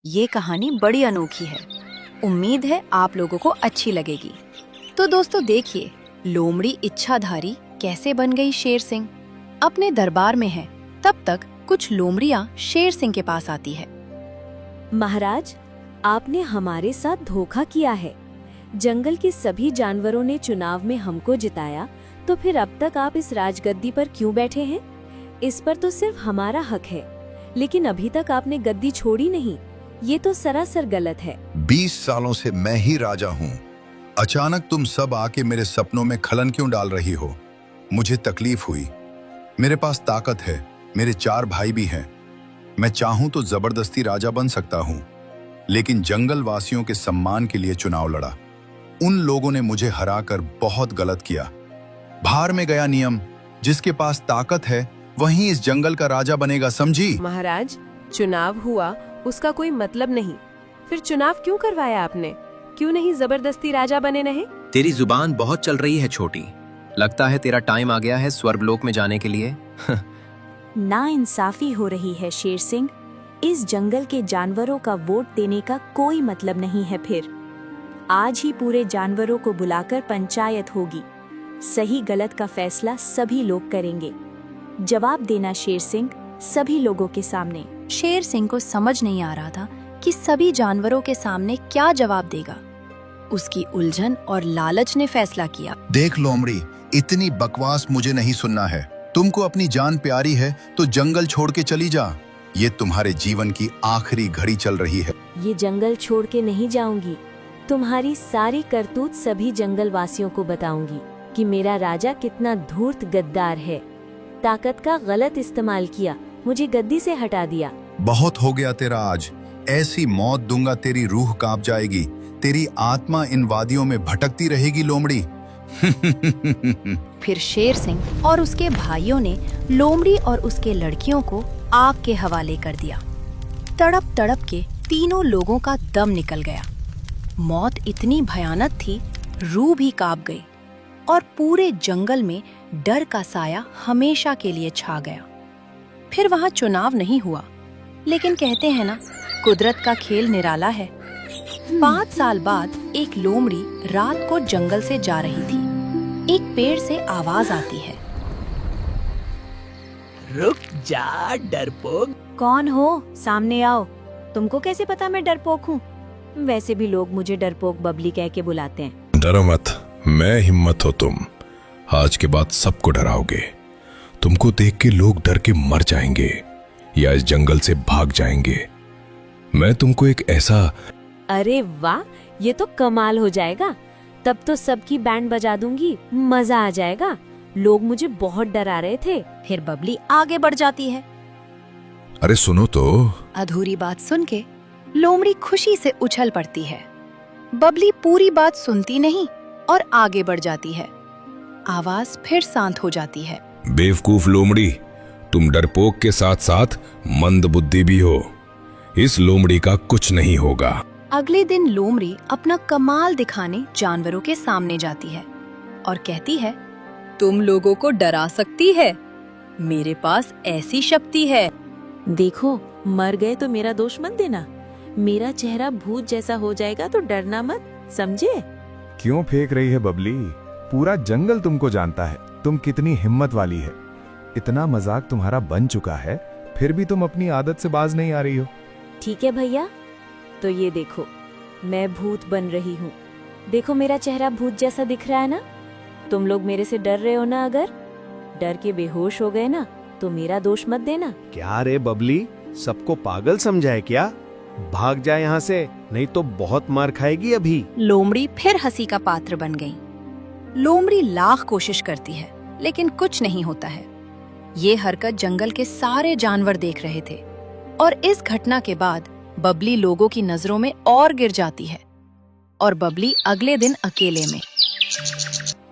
ये कहानी बड़ी अनोखी है। उम्मीद है आप लोगों को अच्छी लगेगी। तो दोस्तों देखिए, लोमड़ी इच्छाधारी कैसे बन गई शेर सिंह। अपने दरबार में है, तब तक कुछ लोमड़ियां शेर सिंह के पास आती है। महाराज, आपने हमारे साथ धोखा किया है। जंगल के सभी जानवरों ने चुनाव में हमको जिताया, तो फिर अब तक आप इस राजगद्दी पर क्यों बैठे हैं? इस पर तो सिर्फ हमारा हक है, लेकिन अभी तक आपने गद्दी छोड़ी नहीं। ये तो सरासर गलत है। 20 सालों से मैं ही राजा हूँ। अचानक तुम सब आके मेरे सपनों में खलन क्यों डाल रही हो? मुझे तकलीफ हुई। मेरे पास ताकत है, मेरे 4 भाई भी हैं। मैं चाहूं तो जबरदस्ती राजा बन सकता हूं, लेकिन जंगल वासियों के सम्मान के लिए चुनाव लड़ा। उन लोगों ने मुझे हराकर बहुत गलत किया। बाहर में गया नियम, जिसके पास ताकत है वही इस जंगल का राजा बनेगा, समझी? महाराज, चुनाव हुआ उसका कोई मतलब नहीं। फिर चुनाव क्यों करवाया आपने? क्यों नहीं जबरदस्ती राजा बने नहीं? तेरी जुबान बहुत चल रही है छोटी। लगता है तेरा टाइम आ गया है स्वर्गलोक में जाने के लिए। नाइंसाफी हो रही है शेर सिंह। इस जंगल के जानवरों का वोट देने का कोई मतलब नहीं है। फिर आज ही पूरे जानवरों को बुलाकर पंचायत होगी। सही गलत का फैसला सभी लोग करेंगे। जवाब देना शेर सिंह, सभी लोगों के सामने। शेर सिंह को समझ नहीं आ रहा था कि सभी जानवरों के सामने क्या जवाब देगा। उसकी उलझन और लालच ने फैसला किया। देख लोमड़ी, इतनी बकवास मुझे नहीं सुनना है। तुमको अपनी जान प्यारी है तो जंगल छोड़ के चली जा। ये तुम्हारे जीवन की आखिरी घड़ी चल रही है। ये जंगल छोड़ के नहीं जाऊंगी। तुम्हारी सारी करतूत सभी जंगल वासियों को बताऊंगी कि मेरा राजा कितना धूर्त गद्दार है। ताकत का गलत इस्तेमाल किया, मुझे गद्दी से हटा दिया। बहुत हो गया तेरा आज। ऐसी मौत दूंगा तेरी रूह कांप जाएगी। तेरी आत्मा इन वादियों में भटकती रहेगी लोमड़ी। फिर शेर सिंह और उसके भाइयों ने लोमड़ी और उसके लड़कियों को आग के हवाले कर दिया। तड़प तड़प के तीनों लोगों का दम निकल गया। मौत इतनी भयानक थी, रूह भी कांप गई और पूरे जंगल में डर का साया हमेशा के लिए छा गया। फिर वहां चुनाव नहीं हुआ, लेकिन कहते हैं ना, कुदरत का खेल निराला है। 5 साल बाद एक लोमड़ी रात को जंगल से जा रही थी। एक पेड़ से आवाज आती है, रुक जा डरपोक। कौन हो? सामने आओ। तुमको कैसे पता मैं डरपोक हूँ? वैसे भी लोग मुझे डरपोक बबली कह के बुलाते हैं। डरो मत, मैं हिम्मत हो तुम। आज के बाद सबको डराओगे। तुमको देख के लोग डर के मर जाएंगे या इस जंगल से भाग जाएंगे। मैं तुमको एक ऐसा... अरे वाह, ये तो कमाल हो जाएगा। तब तो सबकी बैंड बजा दूंगी, मजा आ जाएगा। लोग मुझे बहुत डरा रहे थे। फिर बबली आगे बढ़ जाती है। अरे सुनो तो। अधूरी बात सुन के लोमड़ी खुशी से उछल पड़ती है। बबली पूरी बात सुनती नहीं और आगे बढ़ जाती है। आवाज फिर शांत हो जाती है। बेवकूफ लोमड़ी, तुम डरपोक के साथ साथ मंद बुद्धि भी हो। इस लोमड़ी का कुछ नहीं होगा। अगले दिन लोमड़ी अपना कमाल दिखाने जानवरों के सामने जाती है और कहती है, तुम लोगों को डरा सकती है। मेरे पास ऐसी शक्ति है। देखो, मर गए तो मेरा दोष मत देना। मेरा चेहरा भूत जैसा हो जाएगा तो डरना मत, समझे? क्यों फेंक रही है बबली? पूरा जंगल तुमको जानता है तुम कितनी हिम्मत वाली है। इतना मजाक तुम्हारा बन चुका है, फिर भी तुम अपनी आदत से बाज नहीं आ रही हो। ठीक है भैया, तो ये देखो, मैं भूत बन रही हूँ। देखो, मेरा चेहरा भूत जैसा दिख रहा है ना? तुम लोग मेरे से डर रहे हो ना? अगर डर के बेहोश हो गए ना, तो मेरा दोष मत देना। क्या रे बबली, सबको पागल समझाए क्या? भाग जा यहाँ से, नहीं तो बहुत मार खाएगी अभी। लोमड़ी फिर हंसी का पात्र बन गई। लोमड़ी लाख कोशिश करती है, लेकिन कुछ नहीं होता है। ये हरकत जंगल के सारे जानवर देख रहे थे और इस घटना के बाद बबली लोगों की नजरों में और गिर जाती है और बबली अगले दिन अकेले में।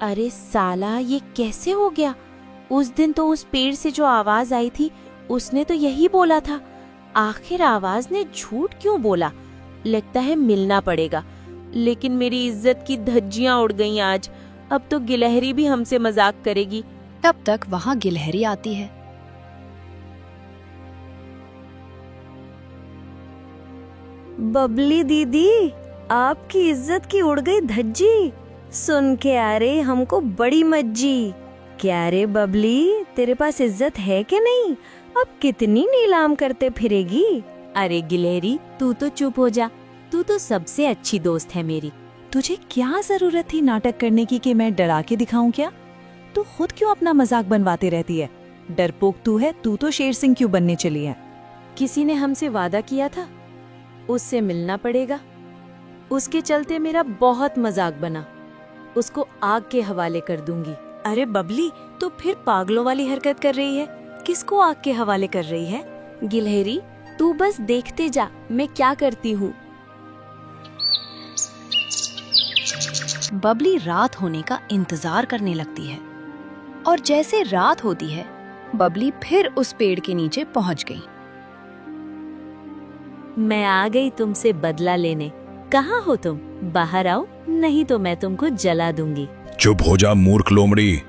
अरे साला, ये कैसे हो गया? उस दिन तो उस पेड़ से जो आवाज आई थी, उसने तो यही बोला था। आखिर आवाज ने झूठ क्यों बोला? लगता है मिलना पड़ेगा। लेकिन मेरी इज्जत की धज्जियां उड़ गईं आज। अब तो गिलहरी भी हमसे मजाक करेगी। तब तक वहां गिलहरी आती है। बबली दीदी, आपकी इज्जत की उड़ गई धज्जी। सुन के आ रही हमको बड़ी मज्जी। क्या रे बबली, तेरे पास इज्जत है कि नहीं? अब कितनी नीलाम करते फिरेगी? अरे गिलहरी, तू तो चुप हो जा। तू तो सबसे अच्छी दोस्त है मेरी। तुझे क्या जरूरत थी नाटक करने की कि मैं डरा के दिखाऊं क्या? तू खुद क्यों अपना मजाक बनवाती रहती है? डरपोक तू है, तू तो शेर सिंह क्यों बनने चली है? किसी ने हमसे वादा किया था, उससे मिलना पड़ेगा। उसके चलते मेरा बहुत मजाक बना। उसको आग के हवाले कर दूंगी। अरे बबली, तो फिर पागलों वाली हरकत कर रही है। किसको आग के हवाले कर रही है? गिलहरी, तू बस देखते जा मैं क्या करती हूँ। बबली रात होने का इंतजार करने लगती है और जैसे रात होती है बबली फिर उस पेड़ के नीचे पहुंच गई। मैं आ गई तुमसे बदला लेने। कहाँ हो तुम? बाहर आओ, नहीं तो मैं तुमको जला दूंगी। चुप हो जा मूर्ख लोमड़ी।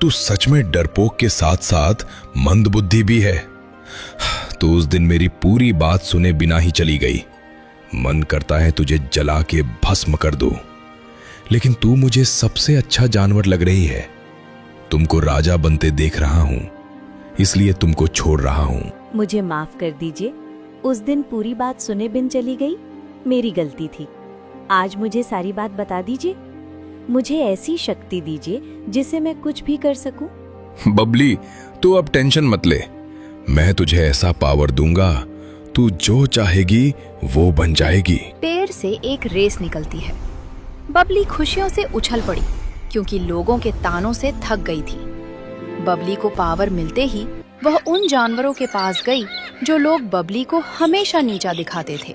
तू सच में डरपोक के साथ साथ मंदबुद्धि भी है। तू उस दिन मेरी पूरी बात सुने बिना ही चली गई। मन करता है तुझे जला के भस्म कर दूं, लेकिन तू मुझे सबसे अच्छा जानवर लग रही है। तुमको राजा बनते देख रहा हूं, इसलिए तुमको छोड़ रहा हूं। मुझे माफ कर दीजिए। उस दिन पूरी बात सुने बिन चली गई, मेरी गलती थी। आज मुझे सारी बात बता दीजिए। मुझे ऐसी शक्ति दीजिए जिससे मैं कुछ भी कर सकूं। बबली, तू अब टेंशन मत ले। मैं तुझे ऐसा पावर दूंगा, तू जो चाहेगी वो बन जाएगी। पेड़ से एक रेस निकलती है। बबली खुशियों से उछल पड़ी क्योंकि लोगों के तानों से थक गई थी। बबली को पावर मिलते ही वह उन जानवरों के पास गई जो लोग बबली को हमेशा नीचा दिखाते थे।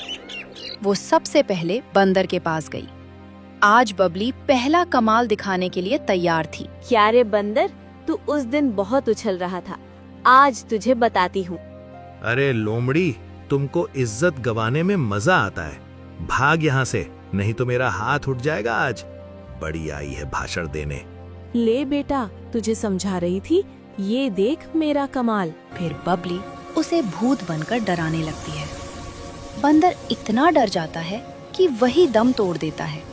वो सबसे पहले बंदर के पास गई। आज बबली पहला कमाल दिखाने के लिए तैयार थी। क्या रे बंदर, तू उस दिन बहुत उछल रहा था। आज तुझे बताती हूँ। अरे लोमड़ी, तुमको इज्जत गवाने में मजा आता है। भाग यहाँ से, नहीं तो मेरा हाथ उठ जाएगा आज। बड़ी आई है भाषण देने। ले बेटा, तुझे समझा रही थी, ये देख मेरा कमाल। फिर बबली उसे भूत बनकर डराने लगती है। बंदर इतना डर जाता है कि वही दम तोड़ देता है।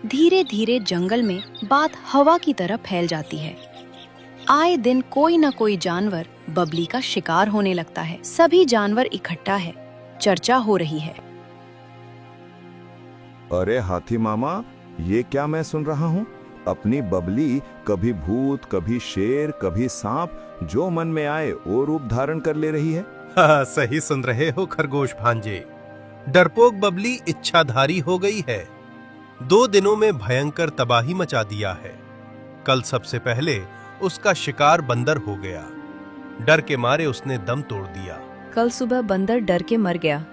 धीरे धीरे जंगल में बात हवा की तरह फैल जाती है। आए दिन कोई न कोई जानवर बबली का शिकार होने लगता है। सभी जानवर इकट्ठा है, चर्चा हो रही है। अरे हाथी मामा, ये क्या मैं सुन रहा हूँ? अपनी बबली कभी भूत, कभी शेर, कभी सांप, जो मन में आए वो रूप धारण कर ले रही है। हाँ, सही सुन रहे हो खरगोश भांजे। डरपोक बबली इच्छाधारी हो गई है। 2 दिनों में भयंकर तबाही मचा दिया है। कल सबसे पहले उसका शिकार बंदर हो गया। डर के मारे उसने दम तोड़ दिया। कल सुबह बंदर डर के मर गया।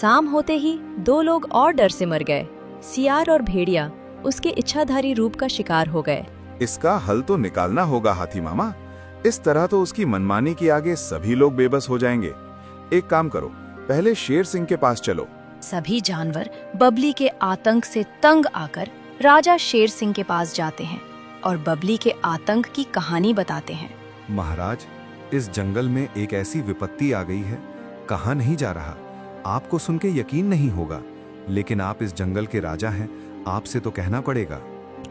शाम होते ही 2 लोग और डर से मर गए। सियार और भेड़िया उसके इच्छाधारी रूप का शिकार हो गए। इसका हल तो निकालना होगा हाथी मामा। इस तरह तो उसकी मनमानी के आगे सभी लोग बेबस हो जाएंगे। एक काम करो, पहले शेर सिंह के पास चलो। सभी जानवर बबली के आतंक से तंग आकर राजा शेर सिंह के पास जाते हैं और बबली के आतंक की कहानी बताते हैं। महाराज, इस जंगल में एक ऐसी विपत्ति आ गई है, कहाँ नहीं जा रहा। आपको सुन के यकीन नहीं होगा, लेकिन आप इस जंगल के राजा हैं, आपसे तो कहना पड़ेगा।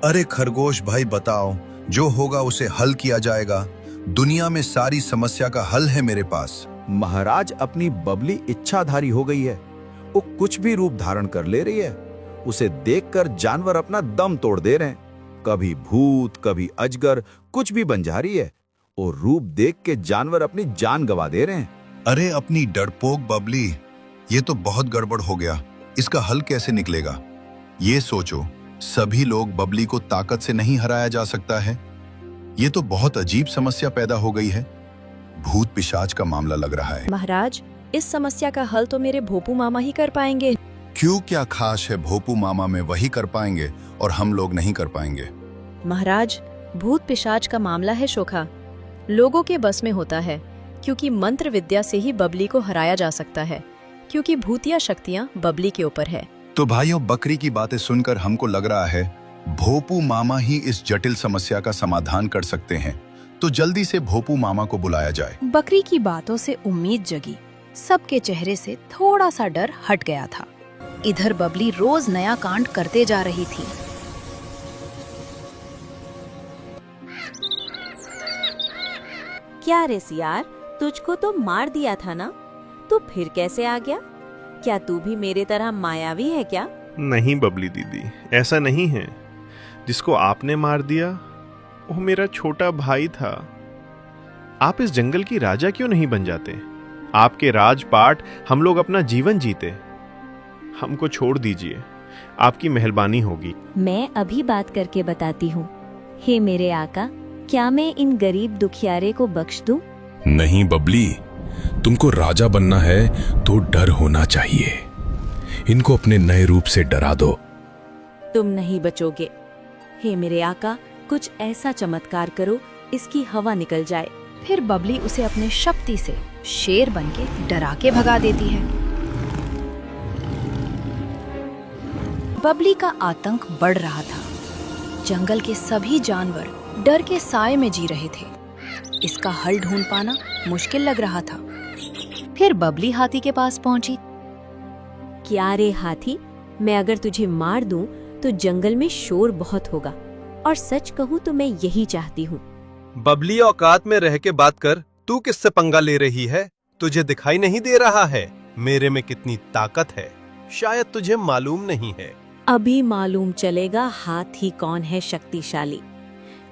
अरे खरगोश भाई, बताओ, जो होगा उसे हल किया जाएगा। दुनिया में सारी समस्या का हल है मेरे पास। महाराज, अपनी बबली इच्छाधारी हो गई है। वो कुछ भी रूप धारण कर ले रही है। उसे देखकर जानवर अपना दम तोड़ दे रहे हैं। कभी भूत, कभी अजगर, कुछ भी बन जा रही है। और रूप देख के जानवर अपनी जान गंवा दे रहे हैं। अरे अपनी डरपोक बबली, ये तो बहुत गड़बड़ हो गया। इसका हल कैसे निकलेगा? ये सोचो, सभी लोग बबली को ताकत से नहीं हराया जा सकता है। ये तो बहुत अजीब समस्या पैदा हो गई है। भूत पिशाच का मामला लग रहा है। महाराज, इस समस्या का हल तो मेरे भोपू मामा ही कर पाएंगे। क्यों, क्या खास है भोपू मामा में वही कर पाएंगे और हम लोग नहीं कर पाएंगे? महाराज, भूत पिशाच का मामला है शोखा, लोगों के बस में होता है, क्योंकि मंत्र विद्या से ही बबली को हराया जा सकता है, क्योंकि भूतिया शक्तियां बबली के ऊपर है। तो भाइयों, बकरी की बातें सुनकर हमको लग रहा है भोपू मामा ही इस जटिल समस्या का समाधान कर सकते हैं। तो जल्दी से भोपू मामा को बुलाया जाए। बकरी की बातों से उम्मीद जगी। सबके चेहरे से थोड़ा सा डर हट गया था। इधर बबली रोज नया कांड करते जा रही थी। क्या रे सियार, तुझको तो मार दिया था ना, तू फिर कैसे आ गया? क्या तू भी मेरे तरह मायावी है क्या? नहीं बबली दीदी, ऐसा नहीं है। जिसको आपने मार दिया वो मेरा छोटा भाई था। आप इस जंगल की राजा क्यों नहीं बन जाते? आपके राजपाट हम लोग अपना जीवन जीते। हमको छोड़ दीजिए, आपकी मेहरबानी होगी। मैं अभी बात करके बताती हूँ। हे मेरे आका, क्या मैं इन गरीब दुखियारे को बख्श दूं? नहीं बबली, तुमको राजा बनना है तो डर होना चाहिए। इनको अपने नए रूप से डरा दो। तुम नहीं बचोगे। हे मेरे आका, कुछ ऐसा चमत्कार करो इसकी हवा निकल जाए। फिर बबली उसे अपने शक्ति से शेर बनके डरा के भगा देती है। बबली का आतंक बढ़ रहा था। जंगल के सभी जानवर डर के साए में जी रहे थे। इसका हल ढूंढ पाना मुश्किल लग रहा था। फिर बबली हाथी के पास पहुंची। क्या रे हाथी, मैं अगर तुझे मार दूं तो जंगल में शोर बहुत होगा, और सच कहूं तो मैं यही चाहती हूँ। बबली, औकात में रह के बात कर। तू किससे पंगा ले रही है? तुझे दिखाई नहीं दे रहा है मेरे में कितनी ताकत है? शायद तुझे मालूम नहीं है। अभी मालूम चलेगा हाथी कौन है शक्तिशाली।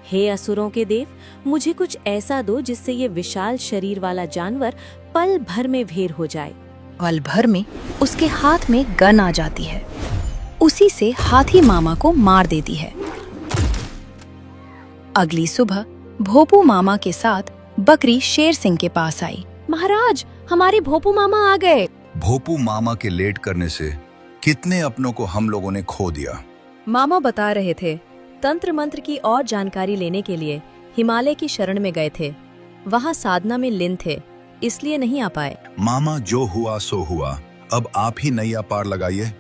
हे असुरों के देव, मुझे कुछ ऐसा दो जिससे ये विशाल शरीर वाला जानवर पल भर में भेर हो जाए। पल भर में उसके हाथ में गन आ जाती है। उसी से हाथी मामा को मार देती है। अगली सुबह भोपू मामा के साथ बकरी शेर सिंह के पास आई। महाराज, हमारे भोपू मामा आ गए। भोपू मामा के लेट करने से कितने अपनों को हम लोगों ने खो दिया। मामा बता रहे थे, तंत्र मंत्र की और जानकारी लेने के लिए हिमालय की शरण में गए थे। वहाँ साधना में लीन थे, इसलिए नहीं आ पाए। मामा, जो हुआ सो हुआ। अब आप ही नैया पार लगाइए।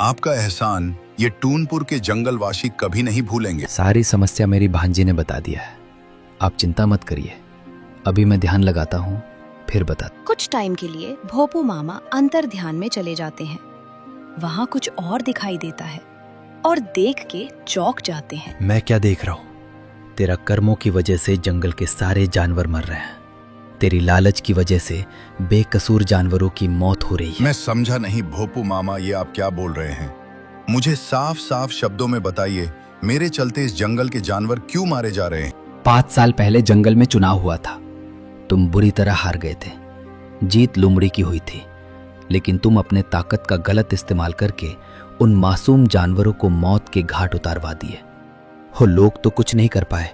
आपका एहसान ये टूनपुर के जंगलवासी कभी नहीं भूलेंगे। सारी समस्या मेरी भांजी ने बता दिया है। आप चिंता मत करिए, अभी मैं ध्यान लगाता हूँ, फिर बता। कुछ टाइम के लिए भोपू मामा अंतर ध्यान में चले जाते हैं। वहाँ कुछ और दिखाई देता है और देख के चौंक जाते हैं। मैं क्या देख रहा हूँ? तेरा कर्मों की वजह से जंगल के सारे जानवर मर रहे हैं। तेरी लालच की वजह से बेकसूर जानवरों की मौत हो रही है। मैं समझा नहीं भोपू मामा, ये आप क्या बोल रहे हैं? मुझे साफ साफ शब्दों में बताइए, मेरे चलते इस जंगल के जानवर क्यों मारे जा रहे हैं? 5 साल पहले जंगल में चुनाव हुआ था। तुम बुरी तरह हार गए थे। जीत लोमड़ी की हुई थी, लेकिन तुम अपने ताकत का गलत इस्तेमाल करके उन मासूम जानवरों को मौत के घाट उतारवा दिए हो। लोग तो कुछ नहीं कर पाए,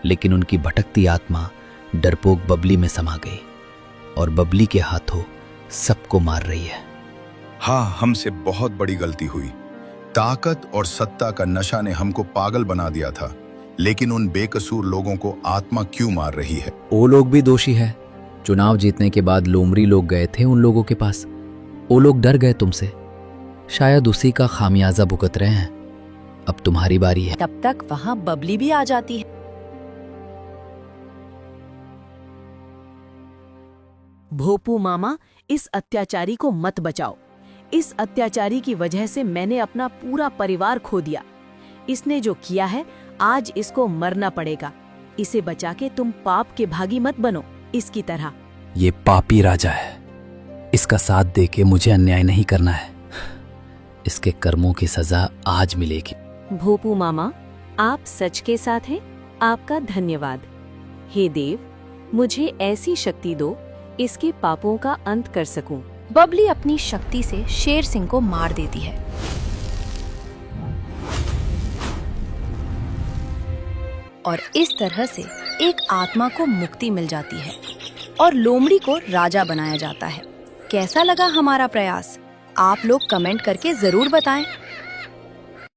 लेकिन उनकी भटकती आत्मा डरपोक बबली में समा गई और बबली के हाथों सबको मार रही है। हाँ, हमसे बहुत बड़ी गलती हुई। ताकत और सत्ता का नशा ने हमको पागल बना दिया था, लेकिन उन बेकसूर लोगों को आत्मा क्यों मार रही है? वो लोग भी दोषी है। चुनाव जीतने के बाद लोमड़ी लोग गए थे उन लोगों के पास। वो लोग डर गए तुमसे, शायद उसी का खामियाजा भुगत रहे हैं। अब तुम्हारी बारी है। तब तक वहाँ बबली भी आ जाती है। भोपू मामा, इस अत्याचारी को मत बचाओ। इस अत्याचारी की वजह से मैंने अपना पूरा परिवार खो दिया। इसने जो किया है, आज इसको मरना पड़ेगा। इसे बचा के तुम पाप के भागी मत बनो इसकी तरह। ये पापी राजा है, इसका साथ देके मुझे अन्याय नहीं करना है। इसके कर्मों की सजा आज मिलेगी। भोपू मामा, आप सच के साथ हैं। आपका धन्यवाद। हे देव, मुझे ऐसी शक्ति दो इसके पापों का अंत कर सकूं। बबली अपनी शक्ति से शेर सिंह को मार देती है। और इस तरह से एक आत्मा को मुक्ति मिल जाती है और लोमड़ी को राजा बनाया जाता है। कैसा लगा हमारा प्रयास? आप लोग कमेंट करके जरूर बताएं।